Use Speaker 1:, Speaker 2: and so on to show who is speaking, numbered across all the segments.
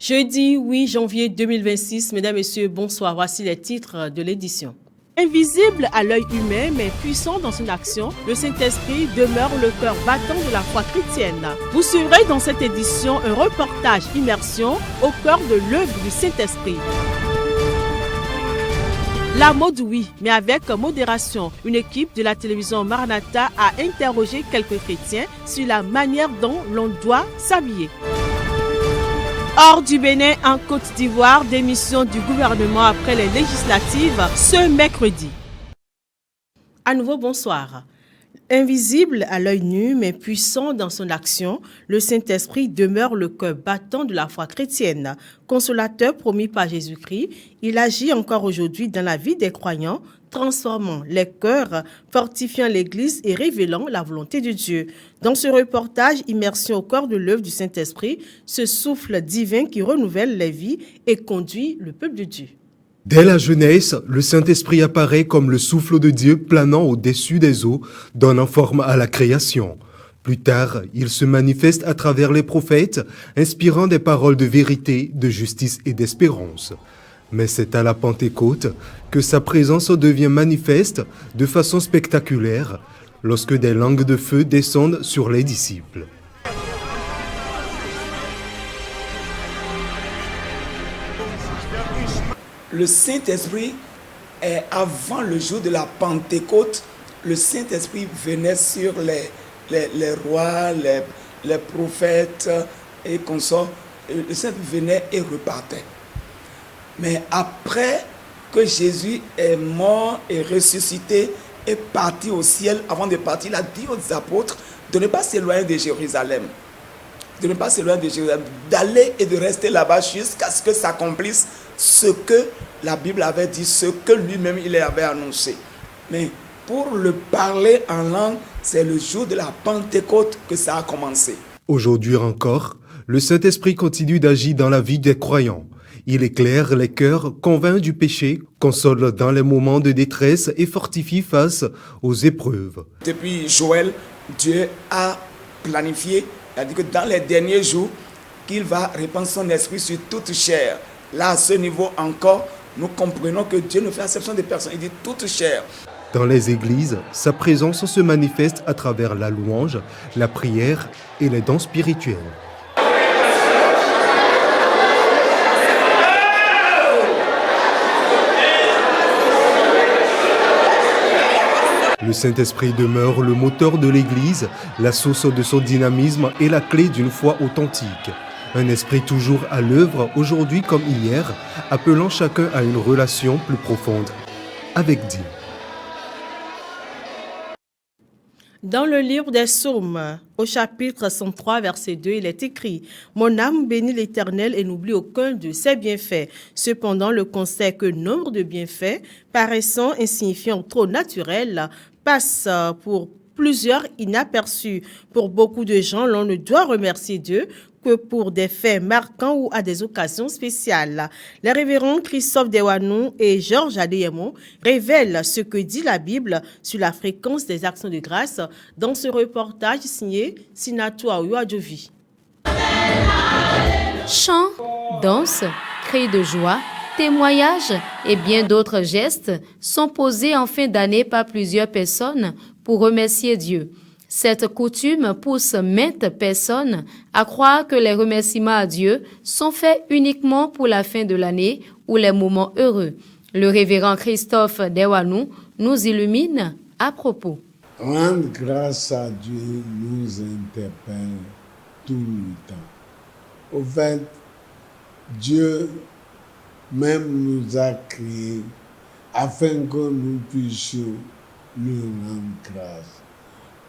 Speaker 1: Jeudi 8 janvier 2026, mesdames, messieurs, bonsoir. Voici les titres de l'édition.
Speaker 2: Invisible à l'œil humain, mais puissant dans son action, le Saint-Esprit demeure le cœur battant de la foi chrétienne. Vous suivrez dans cette édition un reportage immersion au cœur de l'œuvre du Saint-Esprit. La mode oui, mais avec modération. Une équipe de la télévision Maranatha a interrogé quelques chrétiens sur la manière dont l'on doit s'habiller. Hors du Bénin, en Côte d'Ivoire, démission du gouvernement après les législatives ce mercredi.
Speaker 1: À nouveau, bonsoir. Invisible à l'œil nu, mais puissant dans son action, le Saint-Esprit demeure le cœur battant de la foi chrétienne. Consolateur promis par Jésus-Christ, il agit encore aujourd'hui dans la vie des croyants, transformant les cœurs, fortifiant l'Église et révélant la volonté de Dieu. Dans ce reportage, immersion au cœur de l'œuvre du Saint-Esprit, ce souffle divin qui renouvelle les vies et conduit le peuple de Dieu.
Speaker 3: Dès la jeunesse, le Saint-Esprit apparaît comme le souffle de Dieu planant au-dessus des eaux, donnant forme à la création. Plus tard, il se manifeste à travers les prophètes, inspirant des paroles de vérité, de justice et d'espérance. Mais c'est à la Pentecôte que sa présence devient manifeste de façon spectaculaire, lorsque des langues de feu descendent sur les disciples.
Speaker 4: Le Saint-Esprit, avant le jour de la Pentecôte, le Saint-Esprit venait sur les rois, les prophètes et consorts. Le Saint-Esprit venait et repartait. Mais après que Jésus est mort et ressuscité et parti au ciel, avant de partir, il a dit aux apôtres de ne pas s'éloigner de Jérusalem. De ne pas s'éloigner de Jérusalem, d'aller et de rester là-bas jusqu'à ce que s'accomplisse ce que la Bible avait dit, ce que lui-même il avait annoncé. Mais pour le parler en langue, c'est le jour de la Pentecôte que ça a commencé.
Speaker 3: Aujourd'hui encore, le Saint-Esprit continue d'agir dans la vie des croyants. Il éclaire les cœurs, convainc du péché, console dans les moments de détresse et fortifie face aux épreuves.
Speaker 4: Depuis Joël, Dieu a planifié, il a dit que dans les derniers jours, qu'il va répandre son esprit sur toute chair. Là, à ce niveau encore, nous comprenons que Dieu ne fait exception de personne. Il dit toute chair.
Speaker 3: Dans les églises, sa présence se manifeste à travers la louange, la prière et les dons spirituels. Le Saint-Esprit demeure le moteur de l'Église, la source de son dynamisme et la clé d'une foi authentique. Un esprit toujours à l'œuvre, aujourd'hui comme hier, appelant chacun à une relation plus profonde avec Dieu.
Speaker 1: Dans le livre des Psaumes, au chapitre 103, verset 2, il est écrit « Mon âme bénit l'Éternel et n'oublie aucun de ses bienfaits. Cependant, le conseil que nombre de bienfaits, paraissant insignifiants trop naturels, passe pour plusieurs inaperçus. Pour beaucoup de gens, l'on ne doit remercier Dieu que pour des faits marquants ou à des occasions spéciales. Les révérends Christophe Dewanou et Georges Adeyemo révèlent ce que dit la Bible sur la fréquence des actions de grâce dans ce reportage signé Sinatou Aouadjovi.
Speaker 5: Chants, danses, cris de joie, témoignages et bien d'autres gestes sont posés en fin d'année par plusieurs personnes pour remercier Dieu. Cette coutume pousse maintes personnes à croire que les remerciements à Dieu sont faits uniquement pour la fin de l'année ou les moments heureux. Le révérend Christophe Dewanou nous illumine à propos.
Speaker 6: Rendre grâce à Dieu nous interpelle tout le temps. Au fait, Dieu même nous a créés afin que nous puissions lui rendre grâce,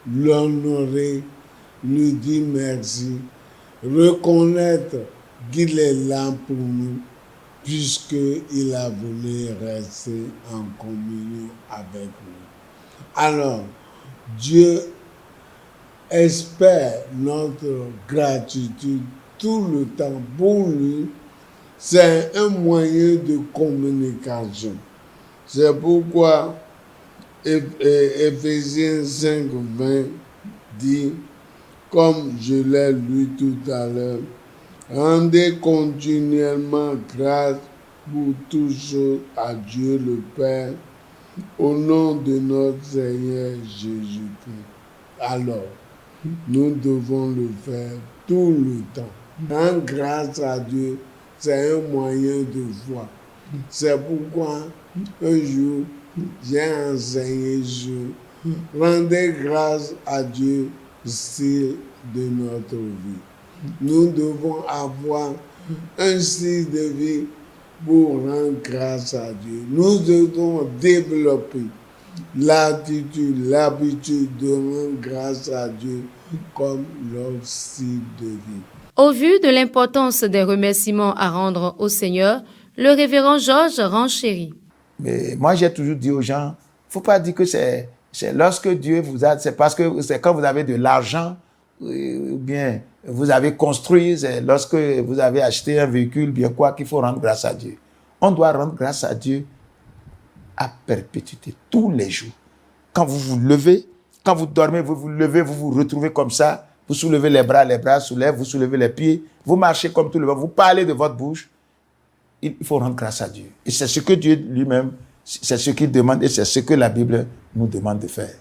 Speaker 6: l'honorer, lui dire merci, reconnaître qu'il est là pour nous, puisqu'il a voulu rester en communion avec nous. Alors, Dieu espère notre gratitude tout le temps pour lui. C'est un moyen de communication. C'est pourquoi Éphésiens 5, 20 dit, comme je l'ai lu tout à l'heure, Rendez continuellement grâce pour toutes choses à Dieu le Père, au nom de notre Seigneur Jésus-Christ. Alors, nous devons le faire tout le temps. Rendre grâce à Dieu, c'est un moyen de foi. C'est pourquoi un jour, j'ai enseigné sur rendez grâce à Dieu, style de notre vie. Nous devons avoir un style de vie pour rendre grâce à Dieu. Nous devons développer l'habitude de rendre grâce à Dieu comme leur style de vie.
Speaker 5: Au vu de l'importance des remerciements à rendre au Seigneur, le révérend Georges renchérit.
Speaker 7: Mais moi, j'ai toujours dit aux gens, il ne faut pas dire que c'est lorsque Dieu vous a... C'est parce que c'est quand vous avez de l'argent, ou bien vous avez construit, c'est lorsque vous avez acheté un véhicule, bien quoi, qu'il faut rendre grâce à Dieu. On doit rendre grâce à Dieu à perpétuité, tous les jours. Quand vous vous levez, quand vous dormez, vous vous levez, vous vous retrouvez comme ça, vous soulevez les bras soulèvent, vous soulevez les pieds, vous marchez comme tout le monde, vous parlez de votre bouche. Il faut rendre grâce à Dieu. Et c'est ce que Dieu lui-même, c'est ce qu'il demande et c'est ce que la Bible nous demande de faire.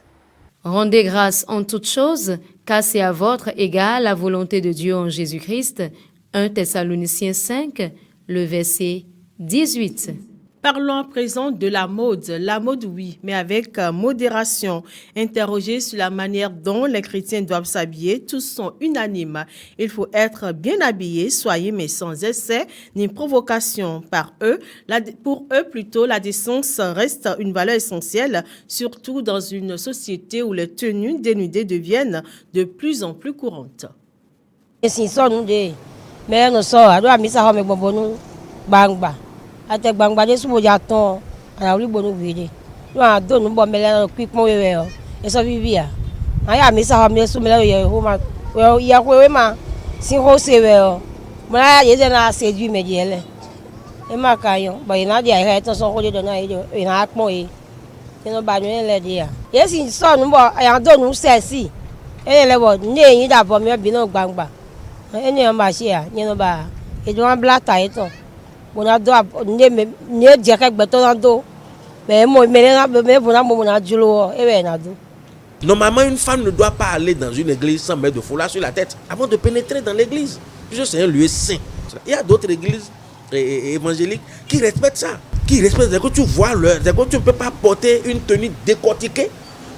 Speaker 5: Rendez grâce en toutes choses, car c'est à votre égard la volonté de Dieu en Jésus-Christ. 1 Thessaloniciens 5, le verset 18.
Speaker 1: Parlons à présent de la mode. La mode, oui, mais avec modération. Interrogés sur la manière dont les chrétiens doivent s'habiller, tous sont unanimes. Il faut être bien habillé, soyez, mais sans essai ni provocation. Pour eux, plutôt, la décence reste une valeur essentielle, surtout dans une société où les tenues dénudées deviennent de plus en plus courantes.
Speaker 8: Ate gbangba de subo ja ton ala ori gbonu vide no a do nu bo mele no pipon wewe o eso bibia aya mi sa ho mi su mele ye ho ma ya ko we ma sin ho se we o mo la ye je na se ju meje ele e ma ka yo ba ina dia he ton so ko de na ye ina pon e no ba nu ele dia ye si so nu bo aya do nu se si ele le bo ni eyin da bo mi bi no gbangba eni o ma se a ni no ba e do an blata e ton.
Speaker 9: Normalement, une femme ne doit pas aller dans une église sans mettre de foulard sur la tête avant de pénétrer dans l'église. Puisque c'est un lieu saint. Il y a d'autres églises évangéliques qui respectent ça. Qui respectent que tu vois que tu ne peux pas porter une tenue décortiquée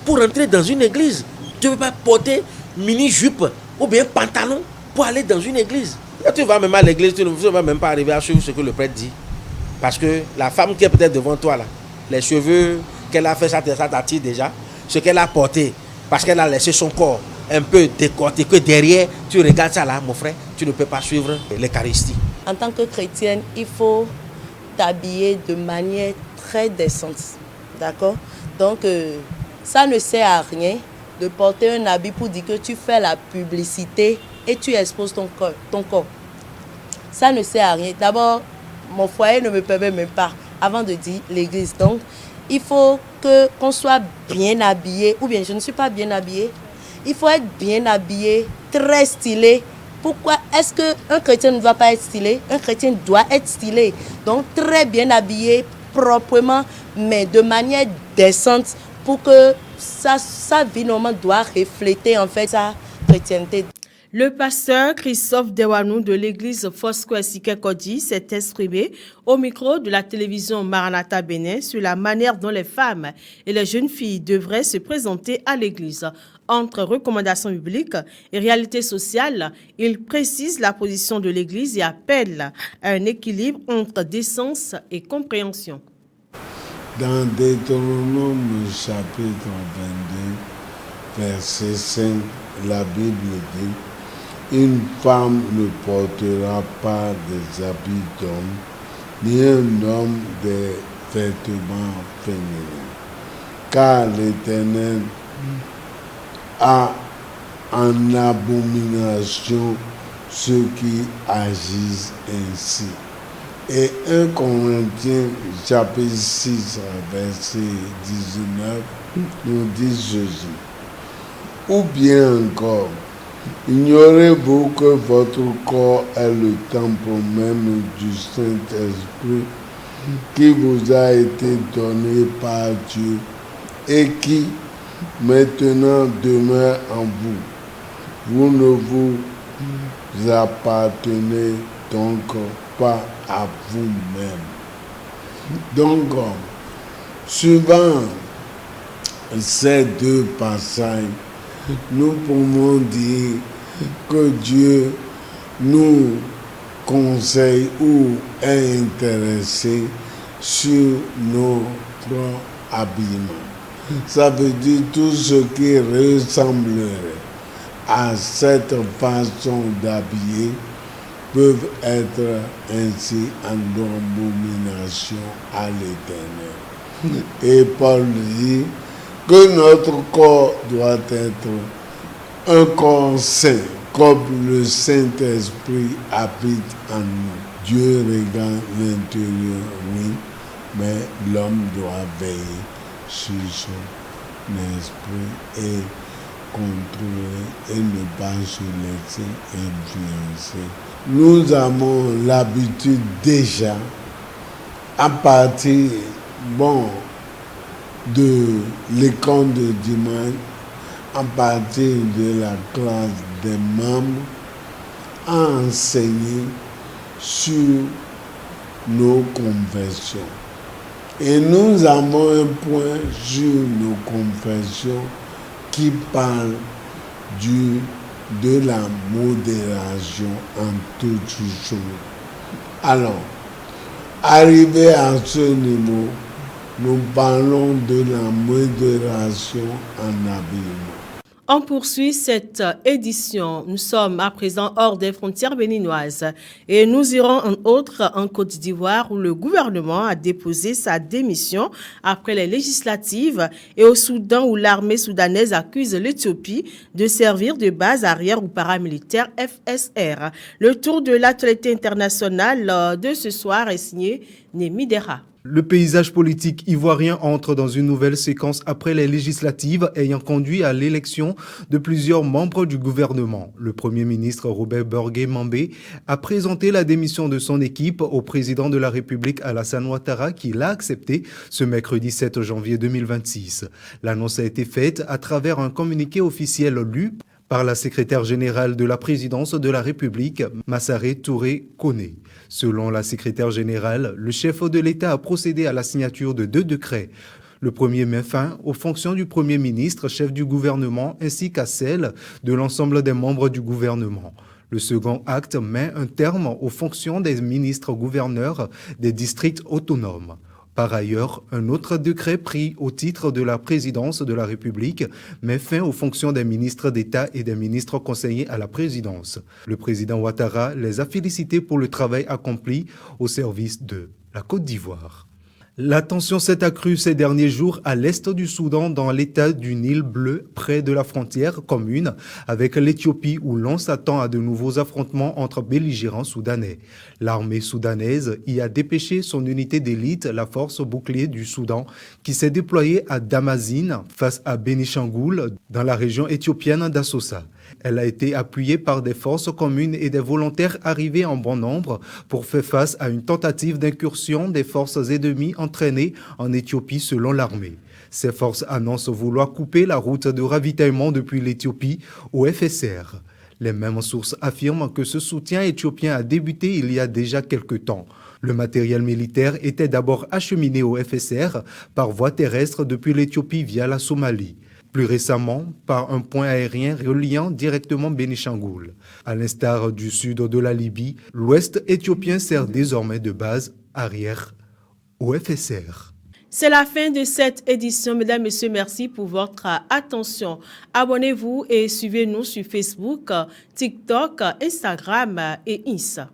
Speaker 9: pour entrer dans une église. Tu ne peux pas porter mini-jupe ou bien pantalon pour aller dans une église. Quand tu vas même à l'église, tu ne vas même pas arriver à suivre ce que le prêtre dit. Parce que la femme qui est peut-être devant toi, là, les cheveux qu'elle a fait, ça t'attire déjà. Ce qu'elle a porté, parce qu'elle a laissé son corps un peu décortiqué derrière, tu regardes ça là, mon frère, tu ne peux pas suivre l'Eucharistie.
Speaker 10: En tant que chrétienne, il faut t'habiller de manière très décente. D'accord? Donc, ça ne sert à rien de porter un habit pour dire que tu fais la publicité et tu exposes ton corps. Ça ne sert à rien. D'abord, mon foyer ne me permet même pas, avant de dire l'église. Donc, il faut qu'on soit bien habillé, ou bien je ne suis pas bien habillée. Il faut être bien habillé, très stylé. Pourquoi est-ce qu'un chrétien ne doit pas être stylé? Un chrétien doit être stylé. Donc, très bien habillé, proprement, mais de manière décente, pour que sa vie normale doit refléter en fait sa chrétienté.
Speaker 1: Le pasteur Christophe Dewanou de l'église Foursquare Sikekodi s'est exprimé au micro de la télévision Maranatha Bénin sur la manière dont les femmes et les jeunes filles devraient se présenter à l'église. Entre recommandations bibliques et réalité sociale, il précise la position de l'église et appelle à un équilibre entre décence et compréhension.
Speaker 6: Dans Deutéronome chapitre 22, verset 5, la Bible dit: une femme ne portera pas des habits d'homme, ni un homme des vêtements féminins, car l'Éternel a en abomination ceux qui agissent ainsi. Et 1 Corinthiens chapitre 6, verset 19, nous dit ceci: ou bien encore, Ignorez-vous que votre corps est le temple même du Saint-Esprit qui vous a été donné par Dieu et qui maintenant demeure en vous. Vous ne vous appartenez donc pas à vous-même. Donc, suivant ces deux passages, nous pouvons dire que Dieu nous conseille ou est intéressé sur notre habillement. Ça veut dire tout ce qui ressemblerait à cette façon d'habiller peuvent être ainsi en abomination à l'Éternel. Et Paul dit que notre corps doit être un corps saint, comme le Saint-Esprit habite en nous. Dieu regarde l'intérieur, oui, mais l'homme doit veiller sur son esprit et contrôler et ne pas se laisser influencer. Nous avons l'habitude déjà, à partir de l'école de dimanche, à partir de la classe des membres, à enseigner sur nos confessions. Et nous avons un point sur nos confessions qui parle de la modération en toutes choses. Alors, arrivé à ce niveau, nous parlons de la modération en habillement.
Speaker 1: On poursuit cette édition. Nous sommes à présent hors des frontières béninoises et nous irons en outre en Côte d'Ivoire où le gouvernement a déposé sa démission après les législatives et au Soudan où l'armée soudanaise accuse l'Éthiopie de servir de base arrière ou paramilitaire FSR. Le tour de l'actualité internationale de ce soir est signé Némi Dera.
Speaker 3: Le paysage politique ivoirien entre dans une nouvelle séquence après les législatives ayant conduit à l'élection de plusieurs membres du gouvernement. Le Premier ministre Robert Burgué-Mambé a présenté la démission de son équipe au président de la République Alassane Ouattara qui l'a accepté ce mercredi 7 janvier 2026. L'annonce a été faite à travers un communiqué officiel lu par la secrétaire générale de la présidence de la République, Massaré Touré Koné. Selon la secrétaire générale, le chef de l'État a procédé à la signature de 2 décrets. Le premier met fin aux fonctions du Premier ministre, chef du gouvernement, ainsi qu'à celles de l'ensemble des membres du gouvernement. Le second acte met un terme aux fonctions des ministres-gouverneurs des districts autonomes. Par ailleurs, un autre décret pris au titre de la présidence de la République met fin aux fonctions des ministres d'État et des ministres conseillers à la présidence. Le président Ouattara les a félicités pour le travail accompli au service de la Côte d'Ivoire. La tension s'est accrue ces derniers jours à l'est du Soudan dans l'état du Nil bleu près de la frontière commune avec l'Éthiopie où l'on s'attend à de nouveaux affrontements entre belligérants soudanais. L'armée soudanaise y a dépêché son unité d'élite, la force bouclier du Soudan, qui s'est déployée à Damazine face à Bénichangoul dans la région éthiopienne d'Assosa. Elle a été appuyée par des forces communes et des volontaires arrivés en bon nombre pour faire face à une tentative d'incursion des forces ennemies entraînées en Éthiopie selon l'armée. Ces forces annoncent vouloir couper la route de ravitaillement depuis l'Éthiopie au FSR. Les mêmes sources affirment que ce soutien éthiopien a débuté il y a déjà quelque temps. Le matériel militaire était d'abord acheminé au FSR par voie terrestre depuis l'Éthiopie via la Somalie. Plus récemment, par un point aérien reliant directement Bénichangoul. À l'instar du sud de la Libye, l'ouest éthiopien sert désormais de base arrière au FSR.
Speaker 1: C'est la fin de cette édition. Mesdames, Messieurs, merci pour votre attention. Abonnez-vous et suivez-nous sur Facebook, TikTok, Instagram et Insta.